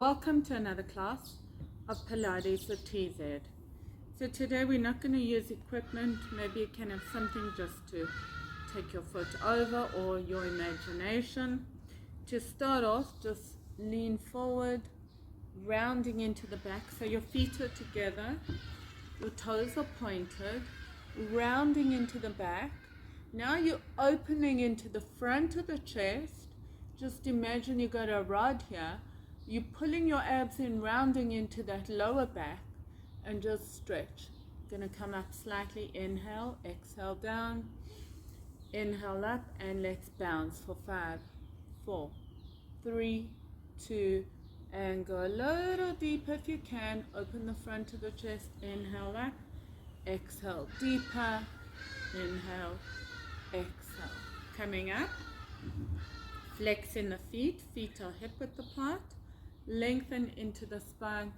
Welcome to another class of Pilates with TZ. So today we're not going to use equipment. Maybe you can have something just to take your foot over or your imagination. To start off, just lean forward, rounding into the back so your feet are together, your toes are pointed, rounding into the back. Now you're opening into the front of the chest. Just imagine you got a rod here. You're pulling your abs in, rounding into that lower back, and just stretch. Gonna come up slightly, inhale, exhale down, inhale up, and let's bounce for 5, 4, 3, 2, and go a little deeper if you can. Open the front of the chest, inhale up, exhale deeper, inhale, exhale. Coming up, flexing the feet are hip width apart. Lengthen into the spine,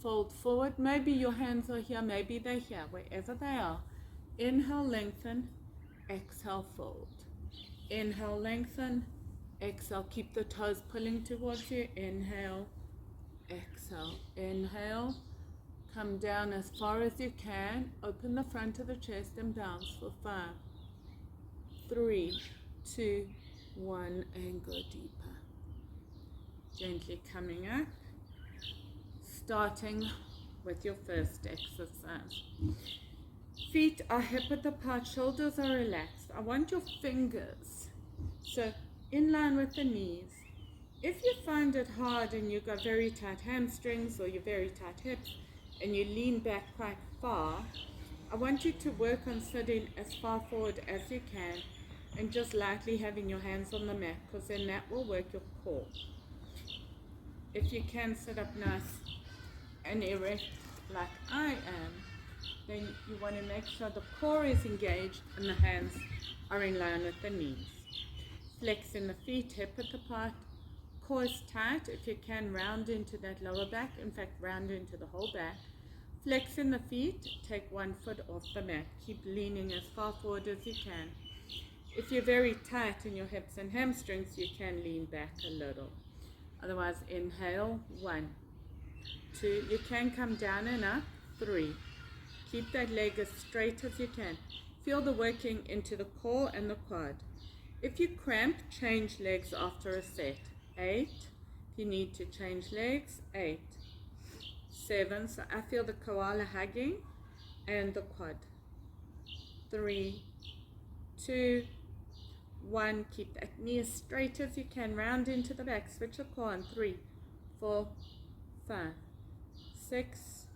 fold forward. Maybe your hands are here, maybe they're here, wherever they are. Inhale, lengthen, exhale, fold. Inhale, lengthen, exhale. Keep the toes pulling towards you. Inhale, exhale. Inhale, come down as far as you can. Open the front of the chest and bounce for 5, 3, 2, 1, and go deeper. Gently coming up, starting with your first exercise. Feet are hip width apart, shoulders are relaxed. I want your fingers so in line with the knees. If you find it hard and you've got very tight hamstrings or you're very tight hips and you lean back quite far, I want you to work on sitting as far forward as you can and just lightly having your hands on the mat, because then that will work your core. If you can sit up nice and erect like I am, then you want to make sure the core is engaged and the hands are in line with the knees. Flexing the feet, hip width apart, core is tight. If you can, round into that lower back, in fact round into the whole back. Flexing the feet, take one foot off the mat. Keep leaning as far forward as you can. If you're very tight in your hips and hamstrings, you can lean back a little. Otherwise, inhale, 1, 2, you can come down and up, 3. Keep that leg as straight as you can. Feel the working into the core and the quad. If you cramp, change legs after a set. 8, if you need to change legs, 8. 7, so I feel the koala hugging and the quad. 3, 2, 1, keep that knee as straight as you can, round into the back, switch your core on. 3, 4, 5, 6,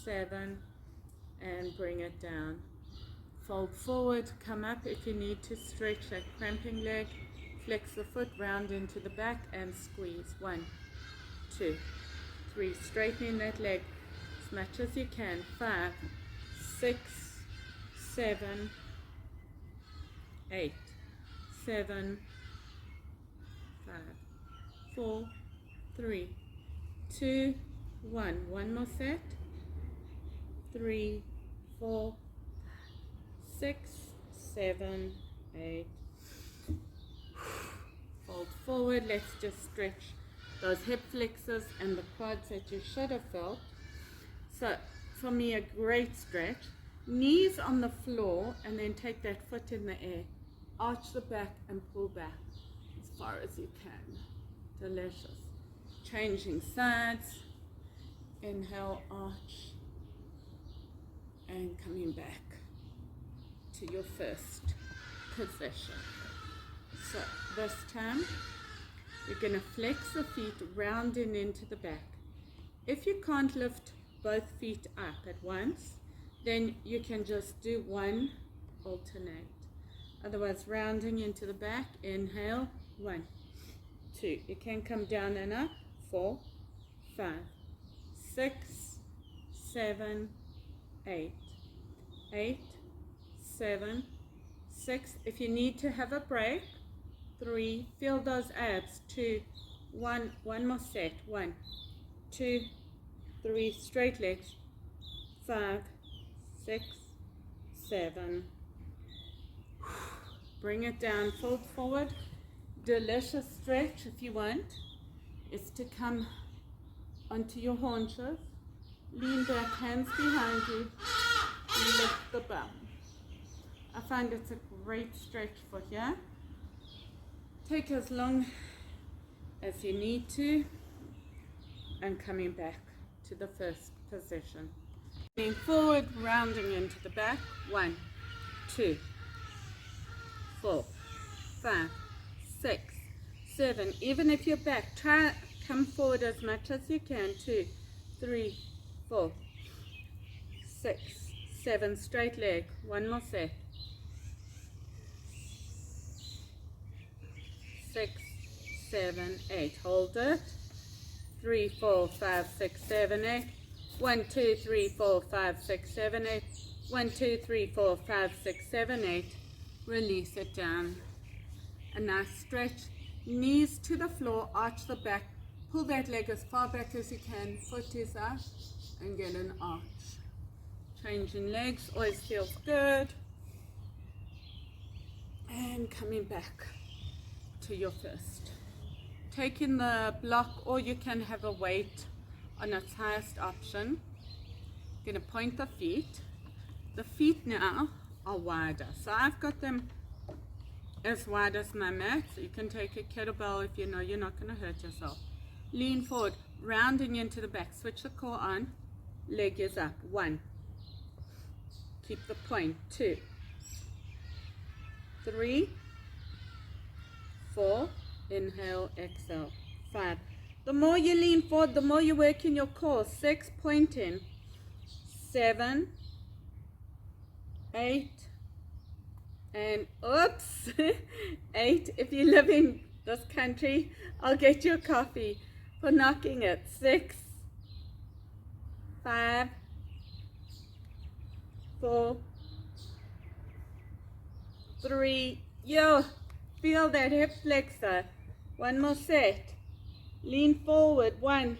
7, and bring it down. Fold forward, come up if you need to stretch that cramping leg, flex the foot, round into the back and squeeze. 1, 2, 3, straightening that leg as much as you can. 5, 6, 7, 8, 7, 5, 4, 3, 2, 1. One more set. 3, 4, 6, 7, 8. Fold forward. Let's just stretch those hip flexors and the quads that you should have felt. So for me, a great stretch. Knees on the floor, and then take that foot in the air. Arch the back and pull back as far as you can. Delicious. Changing sides. Inhale, arch, and coming back to your first position. So this time, you're going to flex the feet, rounding into the back. If you can't lift both feet up at once, then you can just do one, alternate. Otherwise, rounding into the back, inhale, 1, 2. You can come down and up, 4, 5, 6, 7, 8, 8, 7, 6. If you need to have a break, 3. Feel those abs, 2, 1. One more set, 1, 2, 3. Straight legs, 5, 6, 7. Bring it down, fold forward. Delicious stretch if you want is to come onto your haunches. Lean back, hands behind you. Lift the bum. I find it's a great stretch for here. Take as long as you need to, and coming back to the first position. Leaning forward, rounding into the back. 1, 2, 4, 5, 6, 7. Even if you're back, try come forward as much as you can. 2, 3, 4, 6, 7. Straight leg. One more set. 6, 7, 8. Hold it. 3, 4, 5, 6, 7, 8. 1, 2, 3, 4, 5, 6, 7, 8. 1, 2, 3, 4, 5, 6, 7, 8. Release it down. A nice stretch. Knees to the floor, arch the back. Pull that leg as far back as you can. Foot is up and get an arch. Changing legs always feels good. And coming back to your first. Taking the block, or you can have a weight on its highest option. Going to point the feet. The feet now are wider. So I've got them as wide as my mat. So you can take a kettlebell if you know you're not going to hurt yourself. Lean forward, rounding into the back. Switch the core on. Leg is up. 1. Keep the point. 2, 3, 4. Inhale, exhale. 5. The more you lean forward, the more you work in your core. 6, pointing. 7, 8, and oops, 8. If you live in this country, I'll get you a coffee for knocking it. 6, 5, 4, 3. Yo, feel that hip flexor. One more set. Lean forward. 1,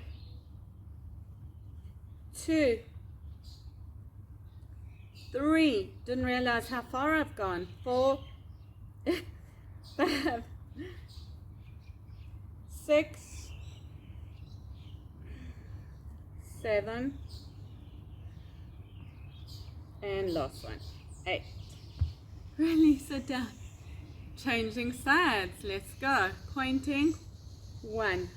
2, 3. Didn't realize how far I've gone. 4, 5, 6, 7, and last one. 8. Release it down. Changing sides. Let's go. Pointing. 1.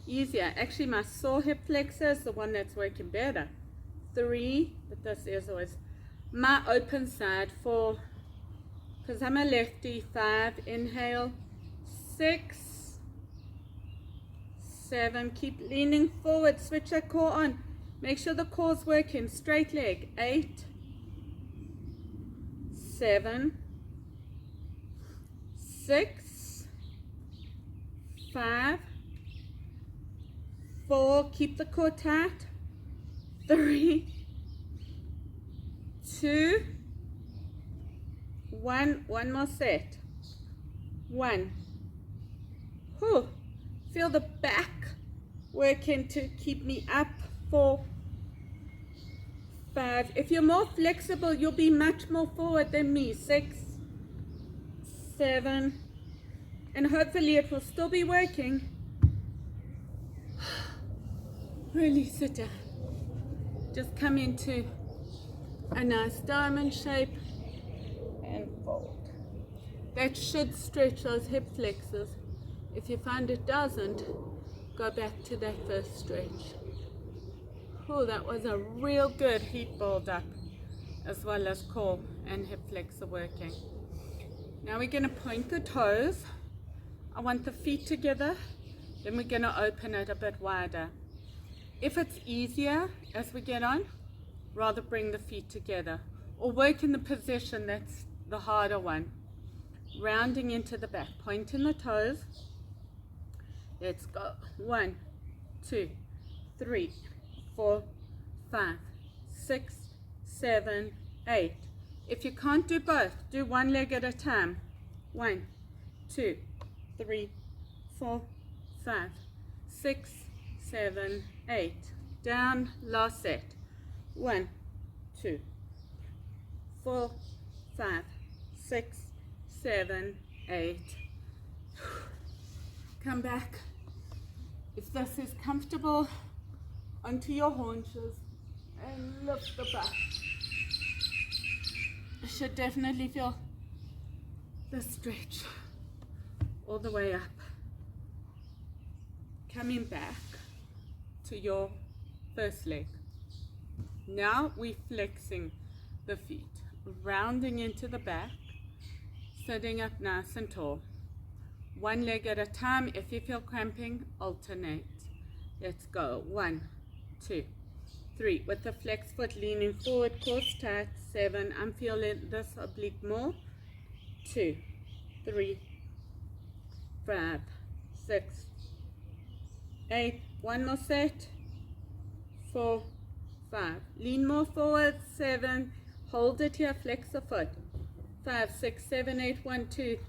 Easier. Actually, my sore hip flexor is the one that's working better. 3. But this is always my open side. 4. Because I'm a lefty. 5. Inhale. 6, 7. Keep leaning forward. Switch that core on. Make sure the core's working. Straight leg. 8, 7, 6, 5, 4. Keep the core tight. 3, 2, 1. One more set. 1. Whew. Feel the back working to keep me up. 4, 5. If you're more flexible, you'll be much more forward than me. 6, 7, and hopefully it will still be working. Release it down. Just come into a nice diamond shape and fold. That should stretch those hip flexors. If you find it doesn't, go back to that first stretch. Oh, that was a real good heat build up, as well as core and hip flexor working. Now we're going to point the toes. I want the feet together. Then we're going to open it a bit wider. If it's easier as we get on, rather bring the feet together or work in the position that's the harder one. Rounding into the back, pointing the toes. Let's go. 1, 2, 3, 4, 5, 6, 7, 8. If you can't do both, do one leg at a time. 1, 2, 3, 4, 5, 6, 7, 8. Down, last set. 1, 2, 4, 5, 6, 7, 8. Come back If this is comfortable, onto your haunches and lift the back. You should definitely feel the stretch all the way up. Coming back to your first leg. Now we're flexing the feet, rounding into the back, sitting up nice and tall. One leg at a time. If you feel cramping, alternate. Let's go. 1, 2, 3. With the flex foot leaning forward, core tight. 7. I'm feeling this oblique more. 2, 3, 5, 6, 8. One more set. 4, 5. Lean more forward. 7. Hold it here. Flex the foot. 5, 6, 7, 8. 1, 2.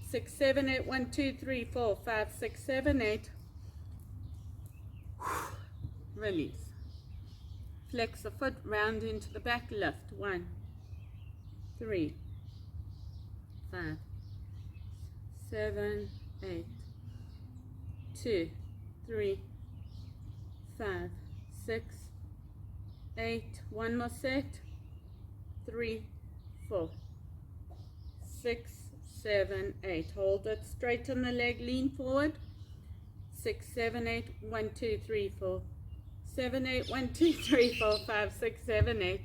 6, 7, 8. 1, 2, 3, 4, 5, 6, 7, 8. Release. Flex the foot, round into the back, lift. 1, 3, 5, 7, 8. 2, 3, 5, 6, 8. One more set. 3, 4, 6, 7, 8. Hold it straight on the leg, lean forward. 6, 7, 8. 1, 2, 3, 4, 7, 8. 1, 2, 3, 4, 5, 6, 7, 8.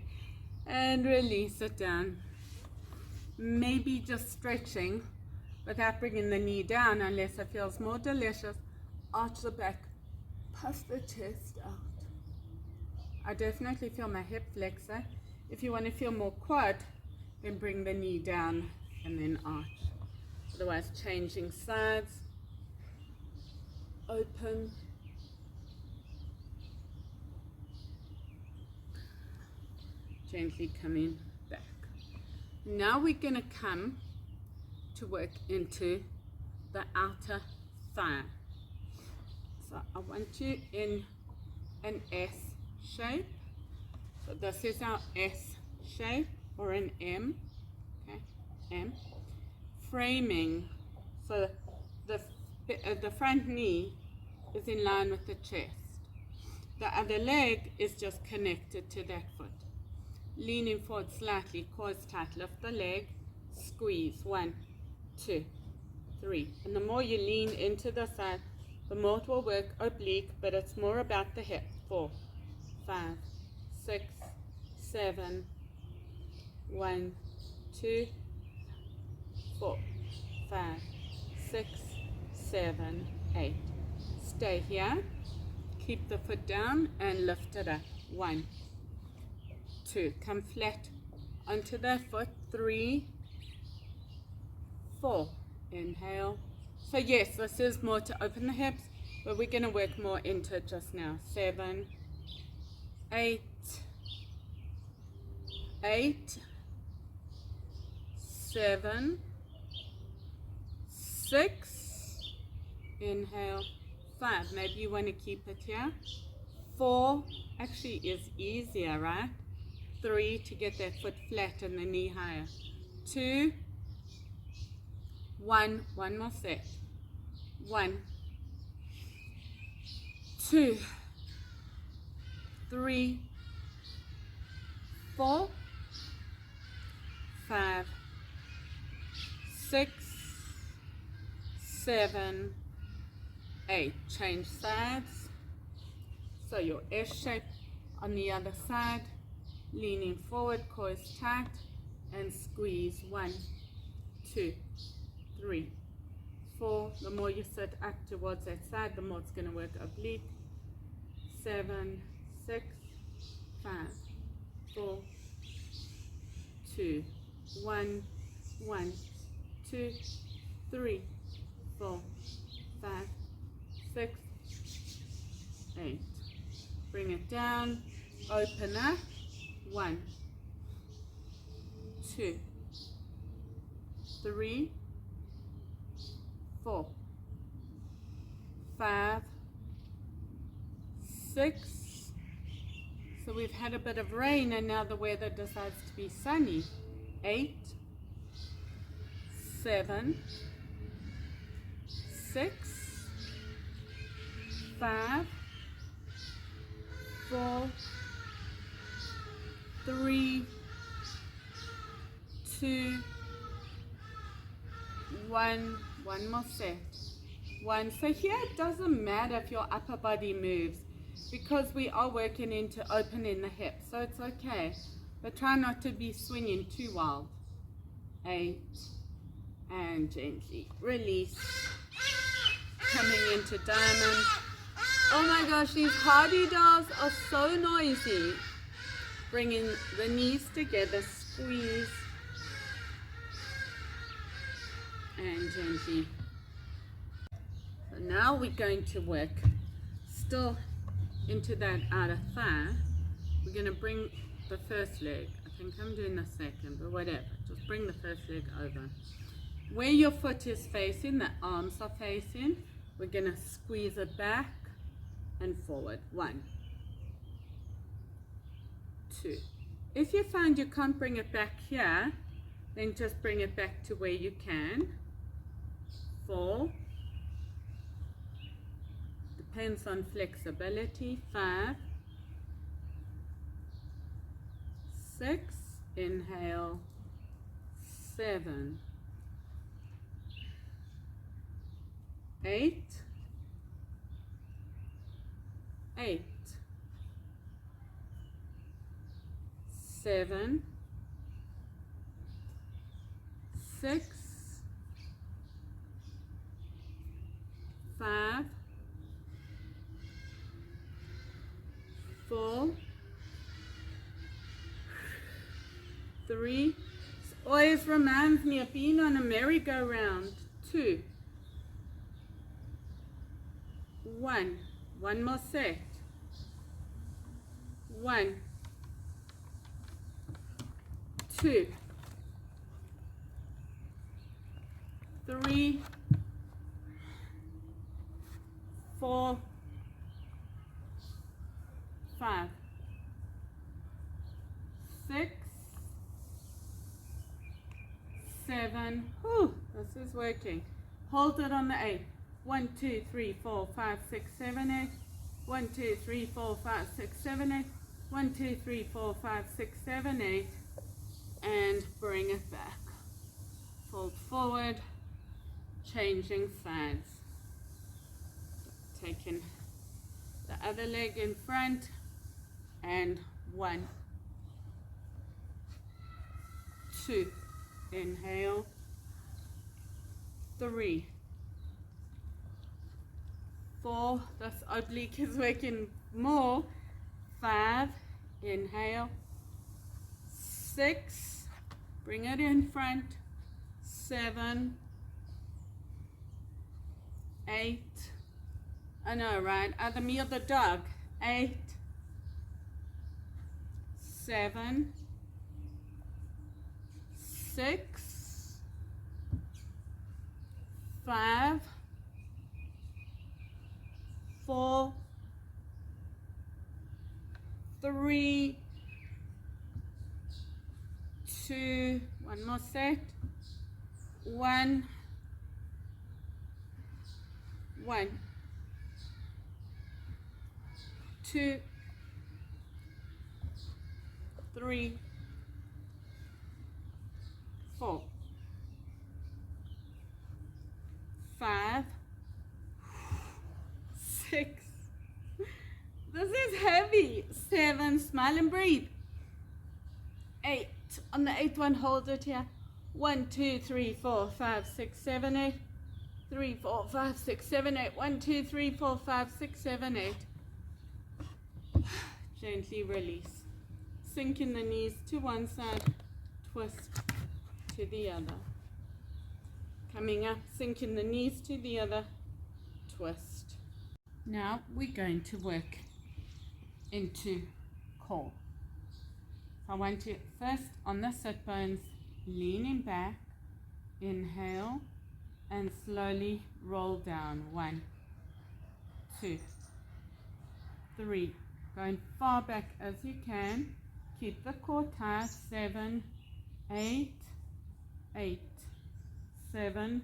And release it down. Maybe just stretching without bringing the knee down unless it feels more delicious. Arch the back, puff the chest out. I definitely feel my hip flexor. If you want to feel more quad, then bring the knee down and then arch. Otherwise, changing sides, open, gently coming back. Now we're going to come to work into the outer thigh. So I want you in an S shape. So this is our S shape, or an M. Okay, M. Framing, so the front knee is in line with the chest. The other leg is just connected to that foot. Leaning forward slightly, quads tight, lift the leg, squeeze. 1, 2, 3. And the more you lean into the side, the more it will work oblique, but it's more about the hip. 4, 5, 6, 7, 1, 2, 4, 5, 6, 7, 8. Stay here. Keep the foot down and lift it up. 1, 2. Come flat onto the foot. 3, 4. Inhale. So yes, this is more to open the hips, but we're going to work more into it just now. 7, 8, 8, 7, 6, inhale, 5. Maybe you want to keep it here. 4 actually is easier, right? 3 to get that foot flat and the knee higher. 2, 1, one more set. 1, 2, 3, 4, 5, 6, 7, 8. Change sides. So your S shape on the other side. Leaning forward, core is tight, and squeeze. 1, 2, 3, 4. The more you sit up towards that side, the more it's going to work oblique. 7, 6, 5, 4, 2, 1, 1, 2, 3, 4, 5, 6, 8. Bring it down, open up. 1, 2, 3, 4, 5, 6. So we've had a bit of rain and now the weather decides to be sunny. 8, 7, 6, 5, 4, 3, 2, 1. One more set. 1. So here it doesn't matter if your upper body moves because we are working into opening the hips, so it's okay. But try not to be swinging too wild. 8, and gently release. Coming into diamond. Oh my gosh, these hardy dolls are so noisy. Bringing the knees together, squeeze. And gently. So now we're going to work still into that outer thigh. We're going to bring the first leg. I think I'm doing the second, but whatever. Just bring the first leg over. Where your foot is facing, the arms are facing, we're going to squeeze it back and forward. 1, 2. If you find you can't bring it back here, then just bring it back to where you can. 4. Depends on flexibility. 5, 6. Inhale. 7, 8, 8, 7, 6, 5, 4, 3. Always reminds me of being on a merry-go-round. 2, 1. One more set. 1, 2, 3, 4, 5, 6, 7. Whew, this is working. Hold it on the 8. 1, 2, 3, 4, 5, 6, 7, 8. 1, 2, 3, 4, 5, 6, 7, 8. 1, 2, 3, 4, 5, 6, 7, 8. And bring it back. Fold forward. Changing sides. Taking the other leg in front. And 1, 2. Inhale. 3, 4. This oblique is working more. 5. Inhale. 6. Bring it in front. 7, 8. I know, right? Either me or the dog. 8, 7, 6, 5, 4, 3, 2. One more set. 1, 1, 2, 3, 4, 5, 6. This is heavy. 7. Smile and breathe. 8. On the 8th one, hold it here. 1, 2, 3, 4, 5, 6, 7, 8. 3, 4, 5, 6, 7, 8. 1, 2, 3, 4, 5, 6, 7, 8. Gently release. Sink in the knees to one side, twist to the other. Coming up, sink in the knees to the other, twist. Now we're going to work into core. I want you first on the sit bones, leaning back, inhale, and slowly roll down. 1, 2, 3. Going far back as you can. Keep the core tight. 7, 8, 8, 7.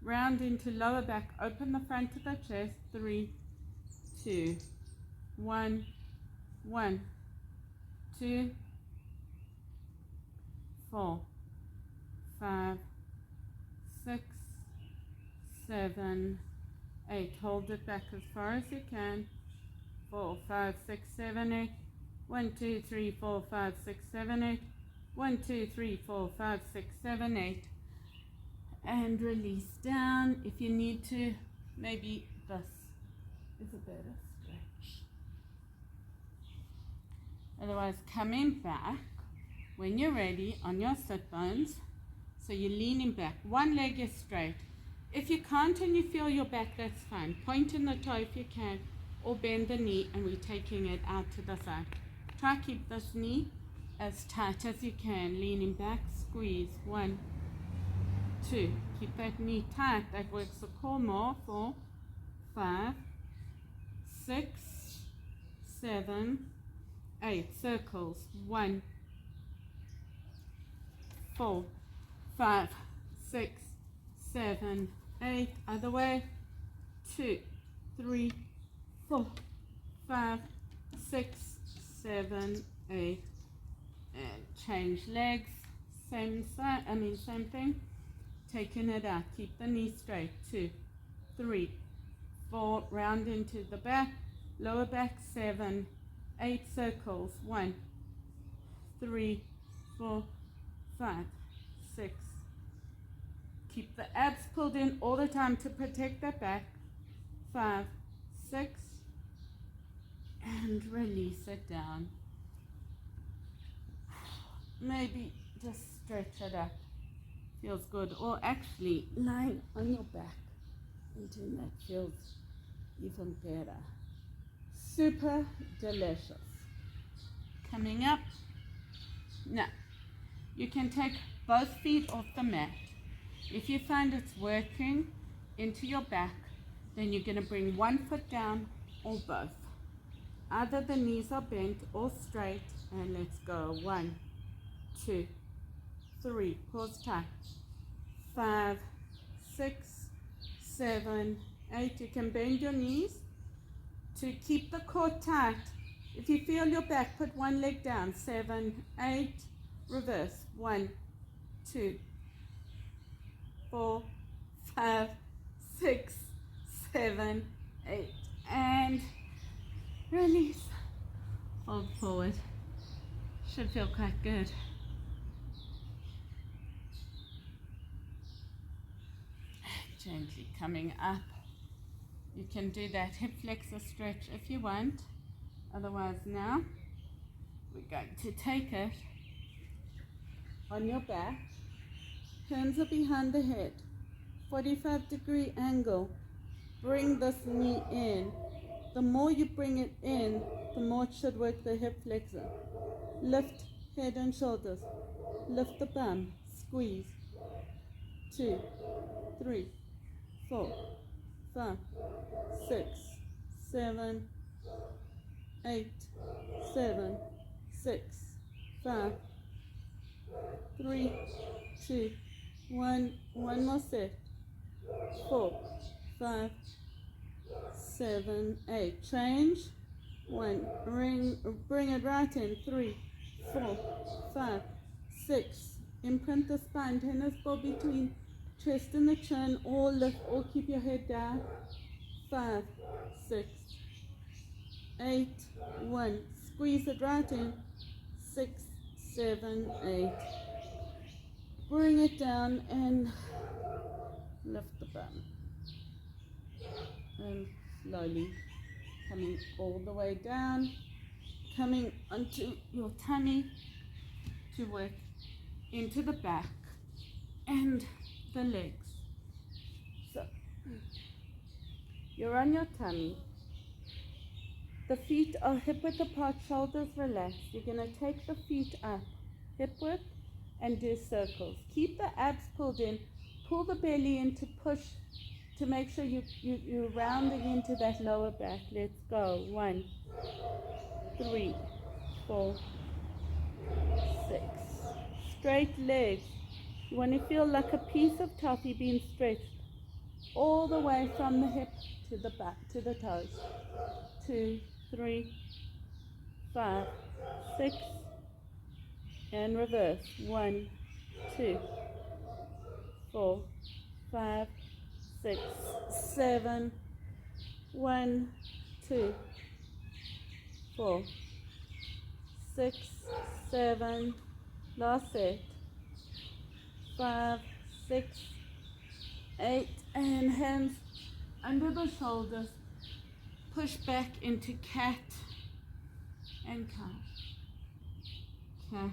Round into lower back. Open the front of the chest. 3, 2, 1, 1, 2, 4, 5, 6, 7, 8. Hold it back as far as you can. 4, 5, 6, 7, 8. 1, 2, 3, 4, 5, 6, 7, 8. 1, 2, 3, 4, 5, 6, 7, 8. And release down. If you need to, maybe this is a better stretch. Otherwise, coming back when you're ready on your sit bones. So you're leaning back. One leg is straight. If you can't and you feel your back, that's fine. Point in the toe if you can, or bend the knee, and we're taking it out to the side. Try to keep this knee as tight as you can. Leaning back, squeeze. 1, 2. Keep that knee tight. That works the core more. 4, 5, 6, 7, 8. Circles. 1, 4, 5, 6, 7, 8. Other way. 2, 3, 4, 5, 6, 7, 8. And change legs. Same side. Same thing. Taking it out. Keep the knee straight. 2, 3, 4. Round into the back. Lower back. 7, 8. Circles. 1, 3, 4, 5, 6. Keep the abs pulled in all the time to protect that back. 5, 6. And release it down. Maybe just stretch it up. Feels good. Or actually lying on your back and doing that feels even better. Super delicious. Coming up. Now, you can take both feet off the mat. If you find it's working into your back, then you're going to bring one foot down or both. Either the knees are bent or straight, and let's go. 1, 2, 3. Pause tight. 5, 6, 7, 8. You can bend your knees to keep the core tight. If you feel your back, put one leg down. 7, 8. Reverse. 1, 2, 4, 5, 6, 7, 8. And release. Fold forward. Should feel quite good. Gently coming up. You can do that hip flexor stretch if you want. Otherwise, now we're going to take it on your back. Hands are behind the head. 45-degree angle. Bring this knee in. The more you bring it in, the more it should work the hip flexor. Lift head and shoulders. Lift the bum. Squeeze. 2, 3, 4, 5, 6, 7, 8, 7, 6, 5, 3, 2, 1. One more set. 4, 5, 7, 8. Change. 1. Bring it right in. 3, 4, 5, 6. Imprint the spine. Tennis ball between chest and the chin. Or lift or keep your head down. 5, 6, 8. 1. Squeeze it right in. 6, 7, 8. Bring it down and lift the bum. And slowly coming all the way down, coming onto your tummy to work into the back and the legs. So you're on your tummy. The feet are hip width apart, shoulders relaxed. You're going to take the feet up, hip width, and do circles. Keep the abs pulled in. Pull the belly in to push, to make sure you're rounding into that lower back. Let's go. 1, 3, 4, 6. Straight legs. You want to feel like a piece of toffee being stretched all the way from the hip to the back, to the toes. 2, 3, 5, 6, and reverse. 1, 2, 4, 5, 6, 7. 1, 2, 4, 6, 7. Last set. 5, 6, 8, and hands under the shoulders. Push back into cat and cow. Cat.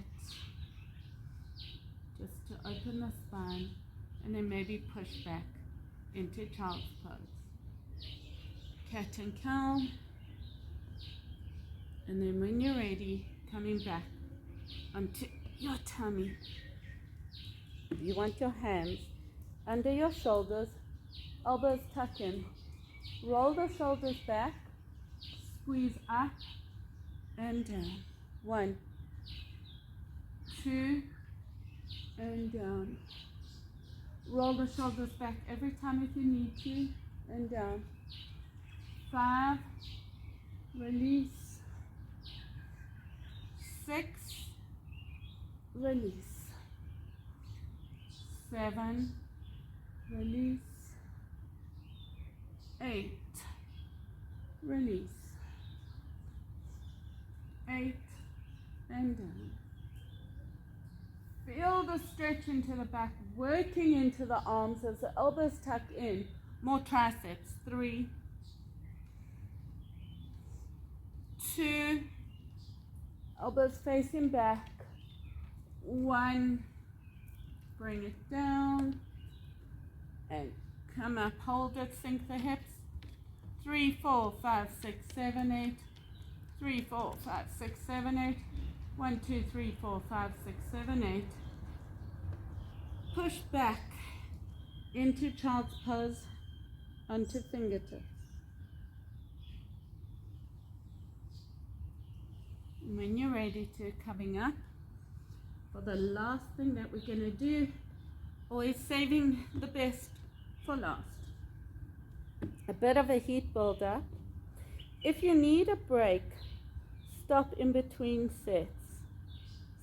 Just to open the spine, and then maybe push back into child's pose. Cat and cow. And then when you're ready, coming back onto your tummy. You want your hands under your shoulders, elbows tuck in. Roll the shoulders back, squeeze up and down. 1, 2, and down. Roll the shoulders back every time if you need to, and down. 5, release. 6, release. 7, release. 8, release. 8, and down. Feel the stretch into the back, working into the arms as the elbows tuck in. More triceps. 3, 2, elbows facing back. 1, bring it down and come up, hold it, sink the hips. 3, 4, 5, 6, 7, 8. 3, 4, 5, 6, 7, 8. 1, 2, 3, 4, 5, 6, 7, 8. Push back into child's pose onto fingertips. And when you're ready to, coming up for the last thing that we're going to do, always saving the best for last. A bit of a heat builder. If you need a break, stop in between sets.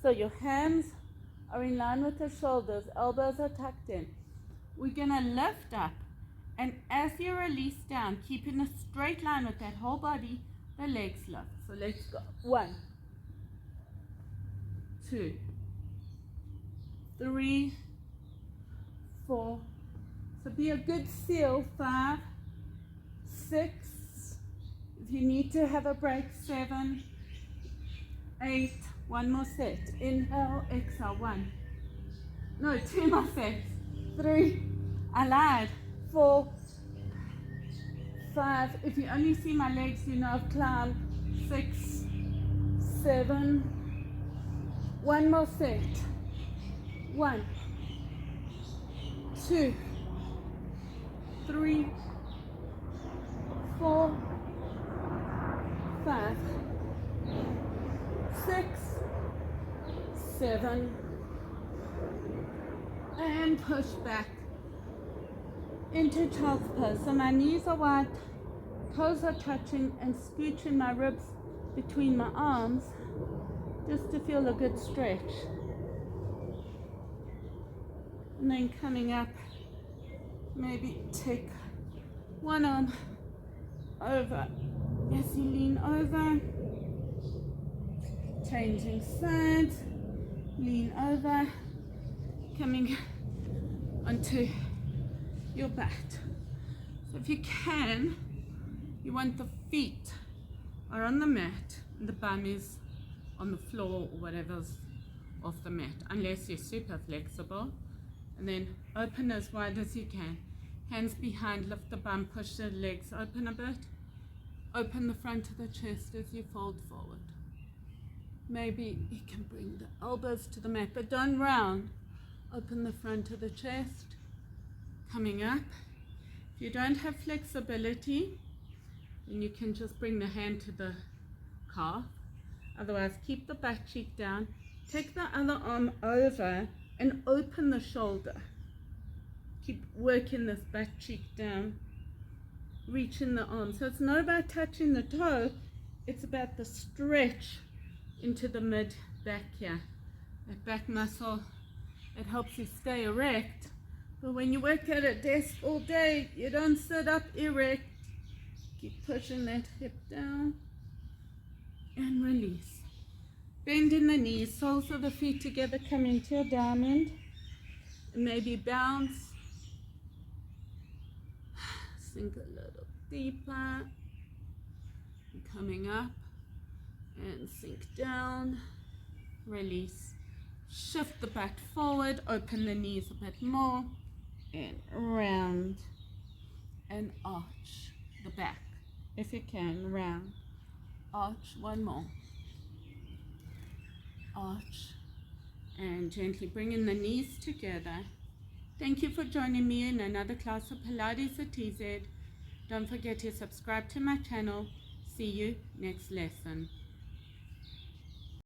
So your hands are in line with the shoulders, elbows are tucked in. We're going to lift up, and as you release down, keep in a straight line with that whole body, the legs lift. So let's go. 1, 2, 3, 4. So be a good seal. 5, 6. If you need to have a break, 7, 8. One more set. Inhale, exhale. 1. No, 2 more sets. 3. I lied. 4, 5. If you only see my legs, you know I've climbed. 6, 7. One more set. 1, 2, 3, 4, 5, 6, 7, and push back into child's pose. So my knees are wide, toes are touching, and scooching my ribs between my arms just to feel a good stretch. And then coming up, maybe take one arm over as you lean over, changing sides, lean over, coming onto your back. So if you can, you want the feet are on the mat and the bum is on the floor or whatever's off the mat, unless you're super flexible. And then open as wide as you can. Hands behind, lift the bum, push the legs open a bit. Open the front of the chest as you fold forward. Maybe you can bring the elbows to the mat, but don't round. Open the front of the chest. Coming up. If you don't have flexibility, then you can just bring the hand to the calf. Otherwise, keep the back cheek down. Take the other arm over and open the shoulder. Keep working this butt cheek down. Reaching the arm. So it's not about touching the toe, it's about the stretch into the mid back here. That back muscle, it helps you stay erect. But when you work at a desk all day, you don't sit up erect. Keep pushing that hip down and release. Bend in the knees, soles of the feet together, come into a diamond. And maybe bounce. Sink a little deeper. Coming up and sink down. Release. Shift the butt forward, open the knees a bit more, and round and arch the back. If you can, round, arch, one more. Arch, and gently bringing the knees together. Thank you for joining me in another class of Pilates at TZ. Don't forget to subscribe to my channel. See you next lesson.